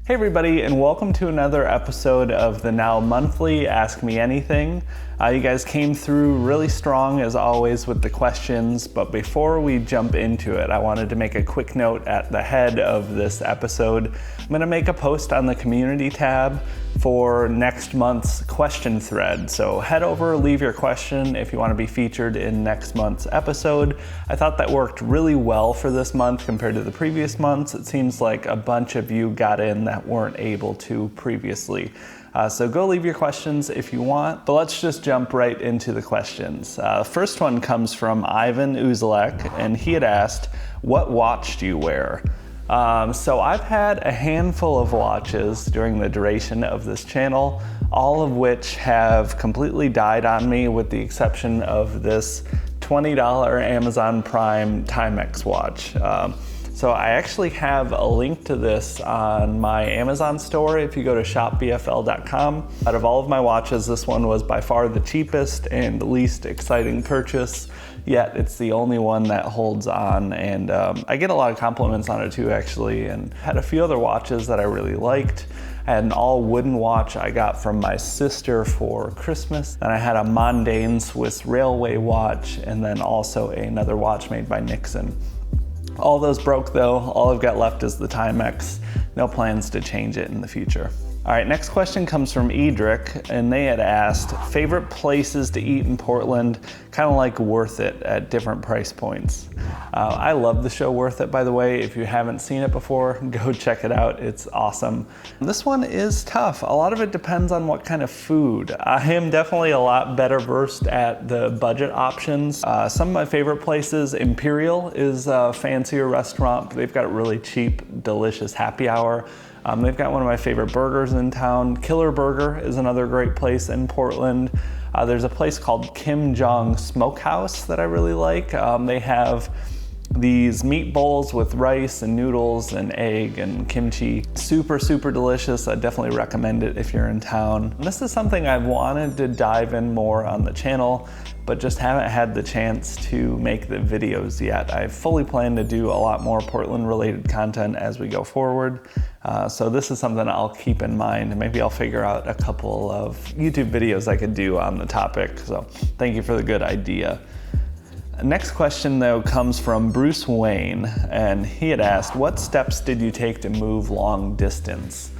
Hey everybody, and welcome to another episode of the now monthly Ask Me Anything. You guys came through really strong as always with the questions, but before we jump into it, I wanted to make a quick note at the head of this episode. I'm gonna make a post on the community tab for next month's question thread. So head over, leave your question if you want to be featured in next month's episode. I thought that worked really well for this month compared to the previous months. It seems like a bunch of you got in that weren't able to previously. So go leave your questions if you want, but let's just jump right into the questions. First one comes from Ivan Uzalek, and he had asked, what watch do you wear? So I've had a handful of watches during the duration of this channel, all of which have completely died on me with the exception of this $20 Amazon Prime Timex watch. So I actually have a link to this on my Amazon store if you go to shopbfl.com. Out of all of my watches, this one was by far the cheapest and the least exciting purchase, yet it's the only one that holds on, and I get a lot of compliments on it too actually, and had a few other watches that I really liked. I had an all wooden watch I got from my sister for Christmas, and I had a Mondain Swiss Railway watch, and then also another watch made by Nixon. All those broke though. All I've got left is the Timex. No plans to change it in the future. All right, next question comes from Edric, and they had asked, favorite places to eat in Portland, kind of like Worth It at different price points. I love the show Worth It, by the way. If you haven't seen it before, go check it out. It's awesome. This one is tough. A lot of it depends on what kind of food. I am definitely a lot better versed at the budget options. Some of my favorite places, Imperial is a fancier restaurant. They've got a really cheap, delicious happy hour. They've got one of my favorite burgers in town. Killer Burger is another great place in Portland. There's a place called Kim Jong Smokehouse that I really like. They have these meatballs with rice and noodles and egg and kimchi. Super, super delicious. I definitely recommend it if you're in town. This is something I've wanted to dive in more on the channel, but just haven't had the chance to make the videos yet. I fully plan to do a lot more Portland related content as we go forward. So this is something I'll keep in mind. Maybe I'll figure out a couple of YouTube videos I could do on the topic. So thank you for the good idea. Next question though comes from Bruce Wayne, and he had asked, what steps did you take to move long distance?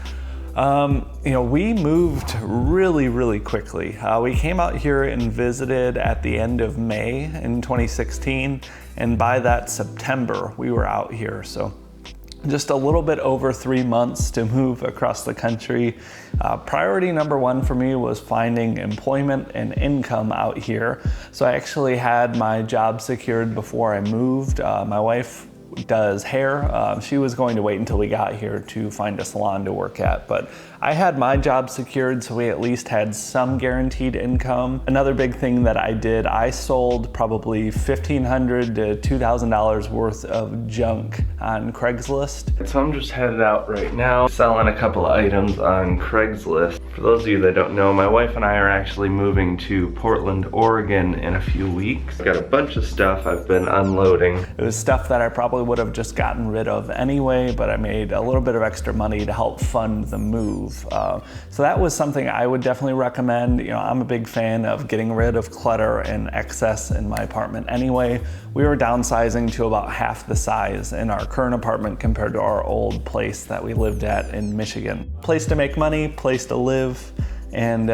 We moved really quickly. We came out here and visited at the end of May in 2016, and by that September we were out here. So just a little bit over 3 months to move across the country. Priority number one for me was finding employment and income out here. So I actually had my job secured before I moved. My wife does hair. She was going to wait until we got here to find a salon to work at, but I had my job secured, so we at least had some guaranteed income. Another big thing that I did, I sold probably $1,500 to $2,000 worth of junk on Craigslist. So I'm just headed out right now, selling a couple of items on Craigslist. For those of you that don't know, my wife and I are actually moving to Portland, Oregon in a few weeks. I've got a bunch of stuff I've been unloading. It was stuff that I probably would have just gotten rid of anyway, but I made a little bit of extra money to help fund the move. So that was something I would definitely recommend. I'm a big fan of getting rid of clutter and excess in my apartment anyway. We were downsizing to about half the size in our current apartment compared to our old place that we lived at in Michigan. Place to make money, place to live, and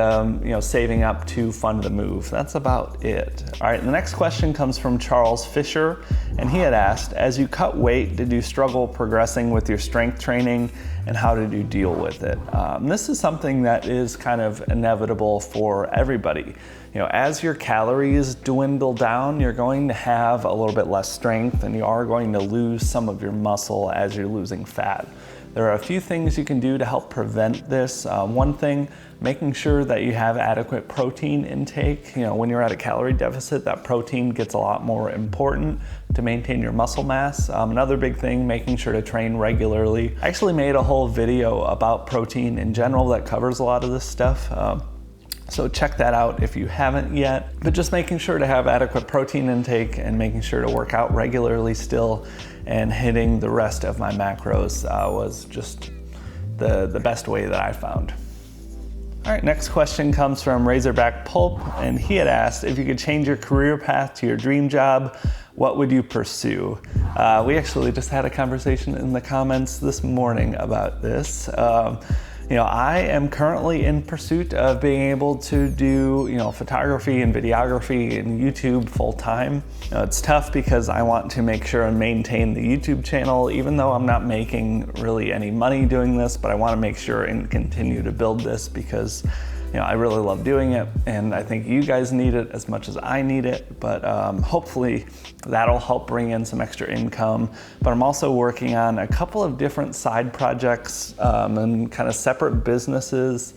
saving up to fund the move. That's about it. All right, the next question comes from Charles Fisher, and he had asked, as you cut weight, did you struggle progressing with your strength training, and how did you deal with it? This is something that is kind of inevitable for everybody. As your calories dwindle down, you're going to have a little bit less strength, and you are going to lose some of your muscle as you're losing fat. There are a few things you can do to help prevent this. One thing, making sure that you have adequate protein intake. When you're at a calorie deficit, that protein gets a lot more important to maintain your muscle mass. Another big thing, making sure to train regularly. I actually made a whole video about protein in general that covers a lot of this stuff. So check that out if you haven't yet. But just making sure to have adequate protein intake and making sure to work out regularly still and hitting the rest of my macros was just the best way that I found. All right, next question comes from Razorback Pulp, and he had asked, if you could change your career path to your dream job, what would you pursue? We actually just had a conversation in the comments this morning about this. I am currently in pursuit of being able to do, photography and videography and YouTube full time. It's tough because I want to make sure and maintain the YouTube channel, even though I'm not making really any money doing this, but I want to make sure and continue to build this because I really love doing it, and I think you guys need it as much as I need it, but hopefully that'll help bring in some extra income. But I'm also working on a couple of different side projects and kind of separate businesses.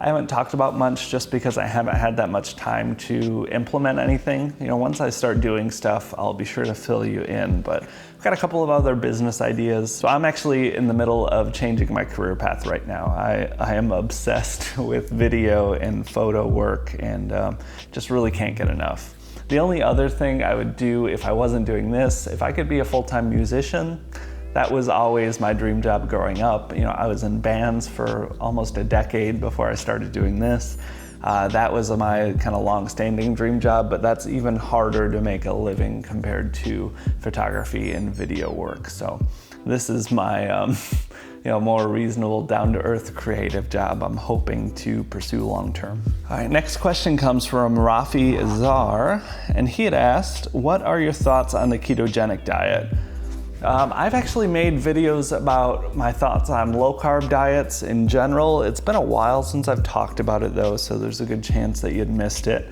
I haven't talked about much just because I haven't had that much time to implement anything. Once I start doing stuff, I'll be sure to fill you in, but I've got a couple of other business ideas. So I'm actually in the middle of changing my career path right now. I am obsessed with video and photo work and just really can't get enough. The only other thing I would do if I wasn't doing this, if I could be a full-time musician, that was always my dream job growing up. I was in bands for almost a decade before I started doing this. That was my kind of long-standing dream job, but that's even harder to make a living compared to photography and video work. So this is my more reasonable, down-to-earth creative job I'm hoping to pursue long-term. All right, next question comes from Rafi Azar, and he had asked, what are your thoughts on the ketogenic diet? I've actually made videos about my thoughts on low-carb diets in general. It's been a while since I've talked about it though, so there's a good chance that you'd missed it.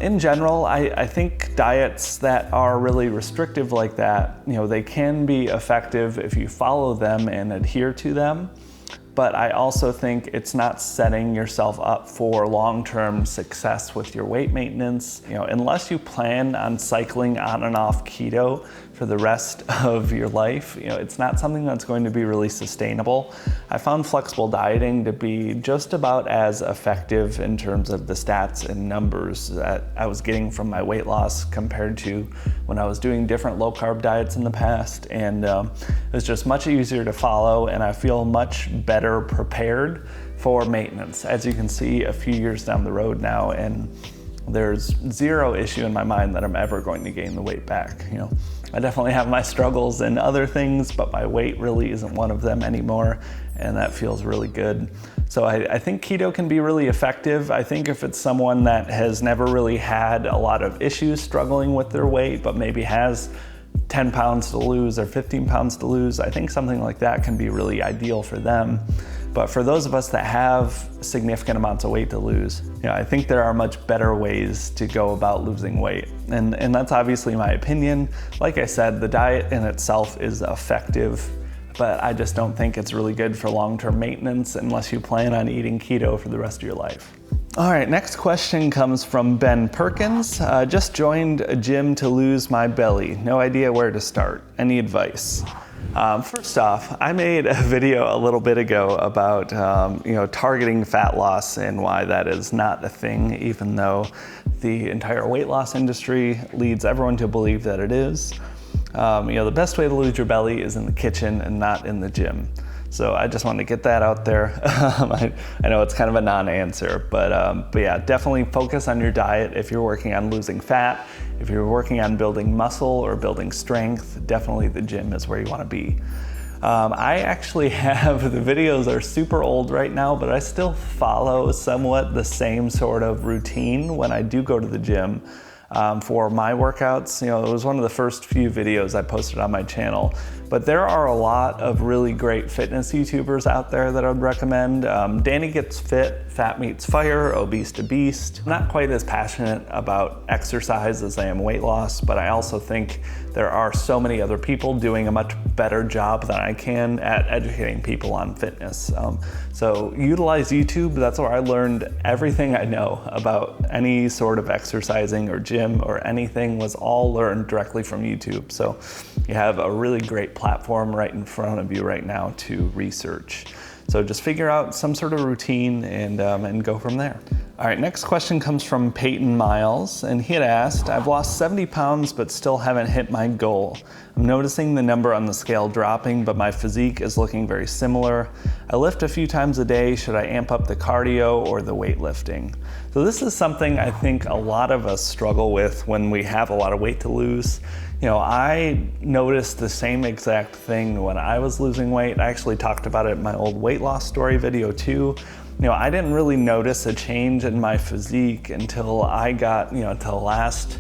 In general, I think diets that are really restrictive like that, they can be effective if you follow them and adhere to them. But I also think it's not setting yourself up for long-term success with your weight maintenance. Unless you plan on cycling on and off keto for the rest of your life, it's not something that's going to be really sustainable. I found flexible dieting to be just about as effective in terms of the stats and numbers that I was getting from my weight loss compared to when I was doing different low-carb diets in the past. And it was just much easier to follow, and I feel much better prepared for maintenance. As you can see, a few years down the road now, and there's zero issue in my mind that I'm ever going to gain the weight back. I definitely have my struggles in other things, but my weight really isn't one of them anymore, and that feels really good. So I think keto can be really effective. I think if it's someone that has never really had a lot of issues struggling with their weight, but maybe has 10 pounds to lose or 15 pounds to lose, I think something like that can be really ideal for them. But for those of us that have significant amounts of weight to lose, I think there are much better ways to go about losing weight. And that's obviously my opinion. Like I said, the diet in itself is effective, but I just don't think it's really good for long-term maintenance unless you plan on eating keto for the rest of your life. All right, next question comes from Ben Perkins. Just joined a gym to lose my belly. No idea where to start. Any advice? First off, I made a video a little bit ago about targeting fat loss and why that is not a thing, even though the entire weight loss industry leads everyone to believe that it is. The best way to lose your belly is in the kitchen and not in the gym. So I just wanted to get that out there. I know it's kind of a non-answer, but yeah, definitely focus on your diet if you're working on losing fat. If you're working on building muscle or building strength, definitely the gym is where you want to be. I actually have, the videos are super old right now, but I still follow somewhat the same sort of routine when I do go to the gym. For my workouts, it was one of the first few videos I posted on my channel. But there are a lot of really great fitness YouTubers out there that I would recommend. Danny Gets Fit, Fat Meets Fire, Obese to Beast. I'm not quite as passionate about exercise as I am weight loss, but I also think there are so many other people doing a much better job than I can at educating people on fitness. So utilize YouTube. That's where I learned everything I know about any sort of exercising or gym or anything was all learned directly from YouTube. So you have a really great platform right in front of you right now to research. So just figure out some sort of routine and go from there. All right, next question comes from Peyton Miles, and he had asked, I've lost 70 pounds but still haven't hit my goal. I'm noticing the number on the scale dropping, but my physique is looking very similar. I lift a few times a day. Should I amp up the cardio or the weightlifting? So this is something I think a lot of us struggle with when we have a lot of weight to lose. You know, I noticed the same exact thing when I was losing weight. I actually talked about it in my old weight loss story video too. You know, I didn't really notice a change in my physique until I got, to the last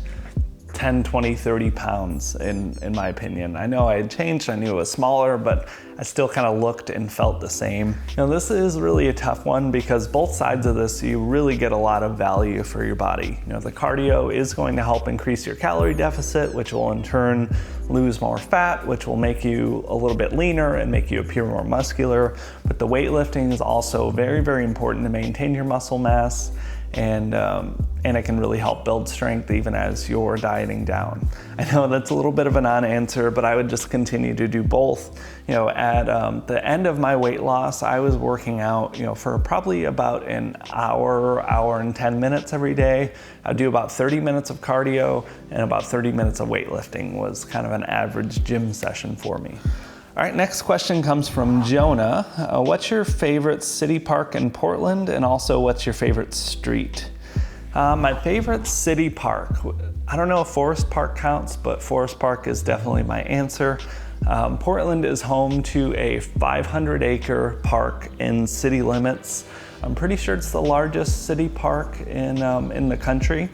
10, 20, 30 pounds in my opinion. I know I had changed, I knew it was smaller, but I still kind of looked and felt the same. This is really a tough one because both sides of this, you really get a lot of value for your body. The cardio is going to help increase your calorie deficit, which will in turn lose more fat, which will make you a little bit leaner and make you appear more muscular. But the weightlifting is also very, very important to maintain your muscle mass, and it can really help build strength even as you're dieting down. I know that's a little bit of a non-answer, but I would just continue to do both. At the end of my weight loss, I was working out, for probably about an hour and 10 minutes every day. I'd do about 30 minutes of cardio and about 30 minutes of weightlifting was kind of an average gym session for me. All right, next question comes from Jonah. What's your favorite city park in Portland, and also what's your favorite street? My favorite city park, I don't know if Forest Park counts, but Forest Park is definitely my answer. Portland is home to a 500-acre park in city limits. I'm pretty sure it's the largest city park in the country.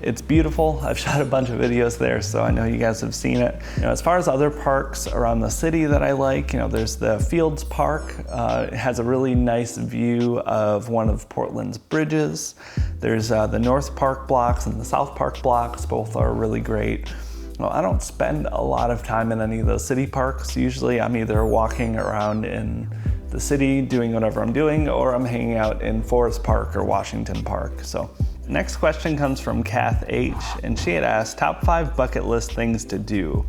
It's beautiful. I've shot a bunch of videos there, so I know you guys have seen it. As far as other parks around the city that I like, there's the Fields Park. It has a really nice view of one of Portland's bridges. There's the North Park blocks and the South Park blocks. Both are really great. I don't spend a lot of time in any of those city parks. Usually I'm either walking around in the city doing whatever I'm doing, or I'm hanging out in Forest Park or Washington Park. So next question comes from Kath H, and she had asked top 5 bucket list things to do.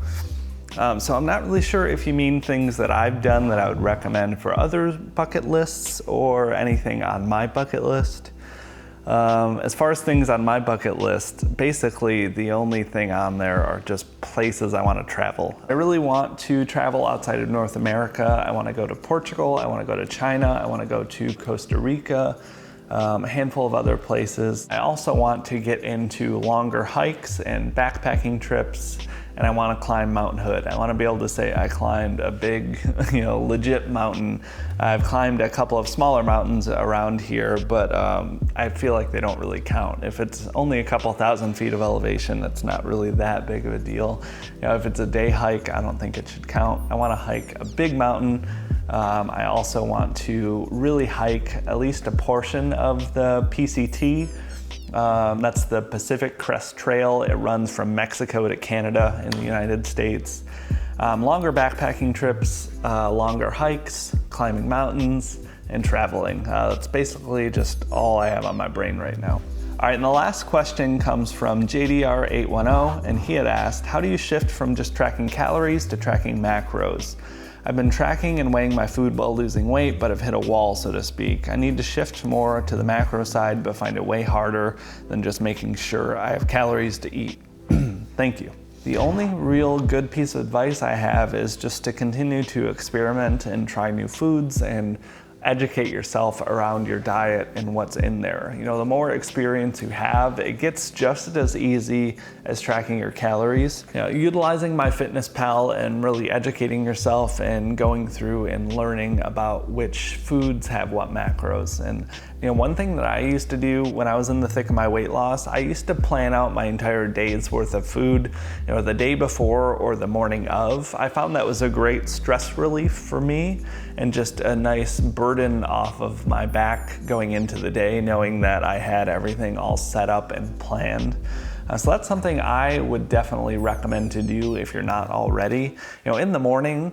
So I'm not really sure if you mean things that I've done that I would recommend for other bucket lists or anything on my bucket list. As far as things on my bucket list, basically the only thing on there are just places I want to travel. I really want to travel outside of North America. I want to go to Portugal, I want to go to China, I want to go to Costa Rica, a handful of other places. I also want to get into longer hikes and backpacking trips, and I want to climb Mount Hood. I want to be able to say I climbed a big, legit mountain. I've climbed a couple of smaller mountains around here, but I feel like they don't really count. If it's only a couple thousand feet of elevation, that's not really that big of a deal. If it's a day hike, I don't think it should count. I want to hike a big mountain. I also want to really hike at least a portion of the PCT. That's the Pacific Crest Trail. It runs from Mexico to Canada in the United States. Longer backpacking trips, longer hikes, climbing mountains, and traveling. That's basically just all I have on my brain right now. All right, and the last question comes from JDR810, and he had asked, how do you shift from just tracking calories to tracking macros? I've been tracking and weighing my food while losing weight, but have hit a wall, so to speak. I need to shift more to the macro side, but find it way harder than just making sure I have calories to eat. Thank you. The only real good piece of advice I have is just to continue to experiment and try new foods and educate yourself around your diet and what's in there. The more experience you have, it gets just as easy as tracking your calories. Utilizing MyFitnessPal and really educating yourself and going through and learning about which foods have what macros. And one thing that I used to do when I was in the thick of my weight loss, I used to plan out my entire day's worth of food, the day before or the morning of. I found that was a great stress relief for me and just a nice burden off of my back going into the day, knowing that I had everything all set up and planned. So that's something I would definitely recommend to do if you're not already. In the morning,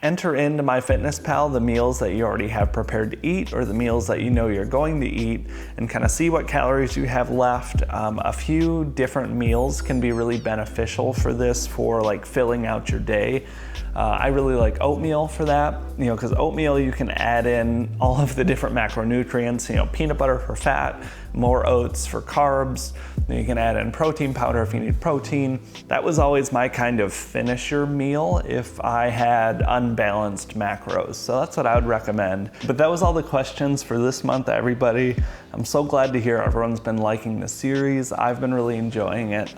enter into MyFitnessPal the meals that you already have prepared to eat or the meals that you know you're going to eat, and kind of see what calories you have left. A few different meals can be really beneficial for this, for like filling out your day. I really like oatmeal for that, because oatmeal you can add in all of the different macronutrients, peanut butter for fat, more oats for carbs. You can add in protein powder if you need protein. That was always my kind of finisher meal if I had unbalanced macros. So that's what I would recommend. But that was all the questions for this month, everybody. I'm so glad to hear everyone's been liking the series. I've been really enjoying it.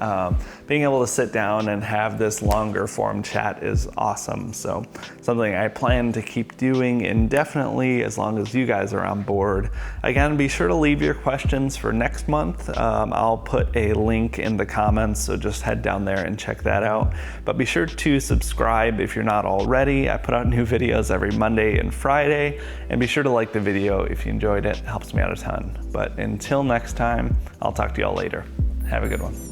Being able to sit down and have this longer form chat is awesome. So something I plan to keep doing indefinitely as long as you guys are on board. Again, be sure to leave your questions for next month. I'll put a link in the comments, so just head down there and check that out. But be sure to subscribe if you're not already. I put out new videos every Monday and Friday, and be sure to like the video if you enjoyed it. It helps me out a ton. But until next time, I'll talk to y'all later. Have a good one.